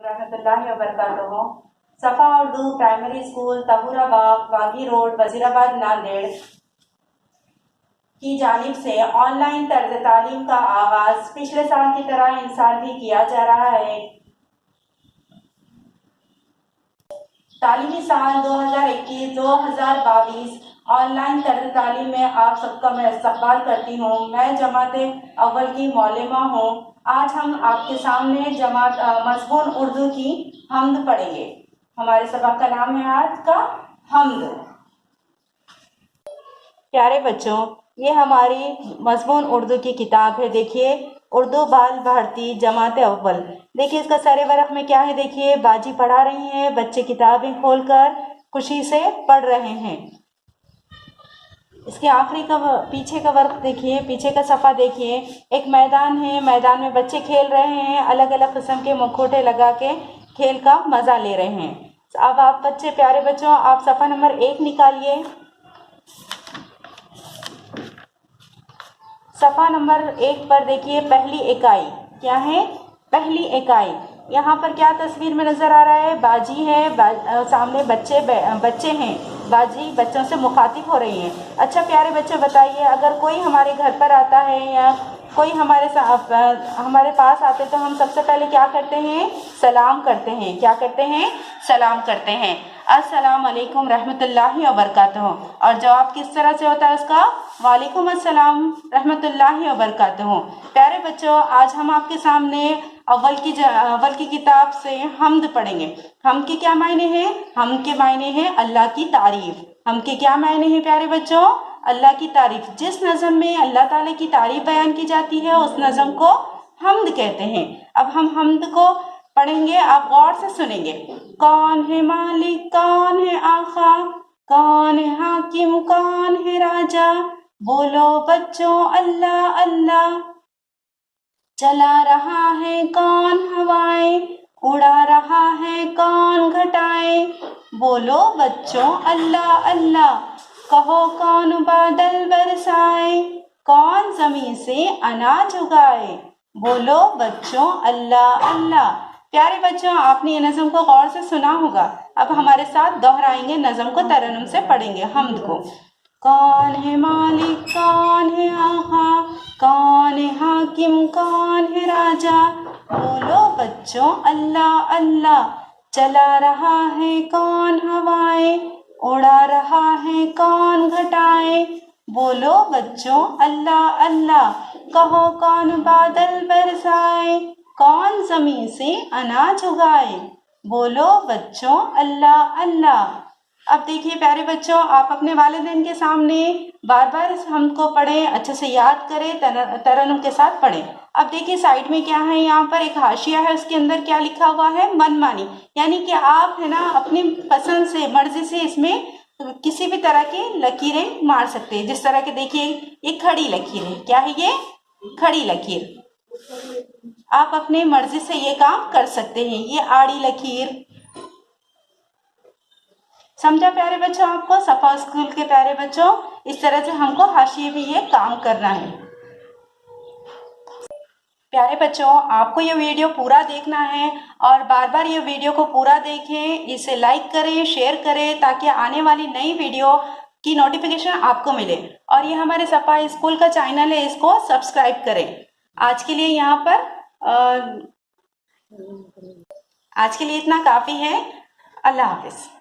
रहमतुल्लाहि व बरकातुहू। सफ़ा Urdu primary school तहूराबाग वागी road Wazirabad Nanded की जानिब से ऑनलाइन तर्ज तालीम का आगाज पिछले साल की तरह इस साल भी किया जा रहा है। तालीमी साल 2021-2022 ऑनलाइन तर्ज तालीम में आप सबका मैं इस्तकबाल करती हूँ। मैं जमात अव्वल की मौलिमा हूँ। आज हम आपके सामने जमात मज़मून उर्दू की हम्द पढ़ेंगे। हमारे सबक का नाम है आज का हम्द। प्यारे बच्चों, ये हमारी मज़मून उर्दू की किताब है। देखिए, उर्दू बाल भारती जमात अव्वल। देखिए इसका सरे वरक़ में क्या है। देखिए बाजी पढ़ा रही हैं, बच्चे किताबें खोलकर खुशी से पढ़ रहे हैं। इसके आखिरी का पीछे का वर्क देखिए, पीछे का सफ़ा देखिए। एक मैदान है, मैदान में बच्चे खेल रहे हैं, अलग अलग किस्म के मुखौटे लगा के खेल का मज़ा ले रहे हैं। अब आप बच्चे, प्यारे बच्चों, आप सफ़ा नंबर 1 निकालिए। सफ़ा नंबर 1 पर देखिए पहली इकाई क्या है। पहली इकाई यहाँ पर क्या तस्वीर में नज़र आ रहा है। बाजी है, सामने बच्चे हैं। बाजी बच्चों से मुखातिब हो रही हैं। अच्छा प्यारे बच्चे, बताइए अगर कोई हमारे घर पर आता है या कोई हमारे पास आते तो हम सबसे पहले क्या करते हैं? सलाम करते हैं। क्या करते हैं? सलाम करते हैं। अस्सलाम वालेकुम रहमतुल्लाहि व बरकातुहू। और जवाब किस तरह से होता है उसका? वालेकुम अस्सलाम रहमतुल्लाहि व बरकातुहू। प्यारे बच्चों, आज हम आपके सामने अव्वल की किताब से हम्द पढ़ेंगे। हम के क्या मायने हैं? हम के मायने हैं अल्लाह की तारीफ। हम के क्या मायने हैं प्यारे बच्चों? अल्लाह की तारीफ। जिस नज़म में अल्लाह ताला की तारीफ बयान की जाती है उस नज़म को हम्द कहते हैं। अब हम हम्द को पढ़ेंगे, आप गौर से सुनेंगे। कौन है मालिक, कौन है आका, कौन है हाकिम, कौन है राजा, बोलो बच्चों अल्लाह अल्लाह। चला रहा है कौन हवाएं, उड़ा रहा है कौन घटाएं, बोलो बच्चों अल्लाह अल्लाह। कहो कौन बादल बरसाए, कौन जमीन से अनाज उगाए, बोलो बच्चों अल्लाह अल्लाह। प्यारे बच्चों, आपने ये नज़म को गौर से सुना होगा। अब हमारे साथ दोहराएंगे, नज़म को तरन्नुम से पढ़ेंगे हम्द को। कौन है मालिक, कौन है आका, कौन है हाकिम, कौन है राजा, बोलो बच्चों अल्लाह अल्लाह। चला रहा है कौन हवाएं, उड़ा रहा है कौन घटाएं, बोलो बच्चों अल्लाह अल्लाह। कहो कौन बादल बरसाए, कौन जमीन से अनाज उगाए, बोलो बच्चों अल्लाह अल्लाह। अब देखिए प्यारे बच्चों, आप अपने वालिदैन के सामने बार बार इस हम्द को पढ़ें, अच्छे से याद करें, तरन्नुम के साथ पढ़ें। अब देखिए साइड में क्या है, यहाँ पर एक हाशिया है, उसके अंदर क्या लिखा हुआ है? मनमानी। यानी कि आप है ना अपनी पसंद से, मर्जी से इसमें किसी भी तरह की लकीरें मार सकते हैं। जिस तरह के देखिए ये खड़ी लकीर है। क्या है ये? खड़ी लकीर। आप अपने मर्जी से ये काम कर सकते हैं। ये आड़ी लकीर। समझा प्यारे बच्चों? आपको सफा स्कूल के प्यारे बच्चों, इस तरह से हमको हाशिए में ये काम करना है। प्यारे बच्चों, आपको ये वीडियो पूरा देखना है और बार बार ये वीडियो को पूरा देखें, इसे लाइक करें, शेयर करें, ताकि आने वाली नई वीडियो की नोटिफिकेशन आपको मिले। और ये हमारे सफा स्कूल का चैनल है, इसको सब्सक्राइब करें। आज के लिए इतना काफ़ी है। अल्लाह हाफिज़।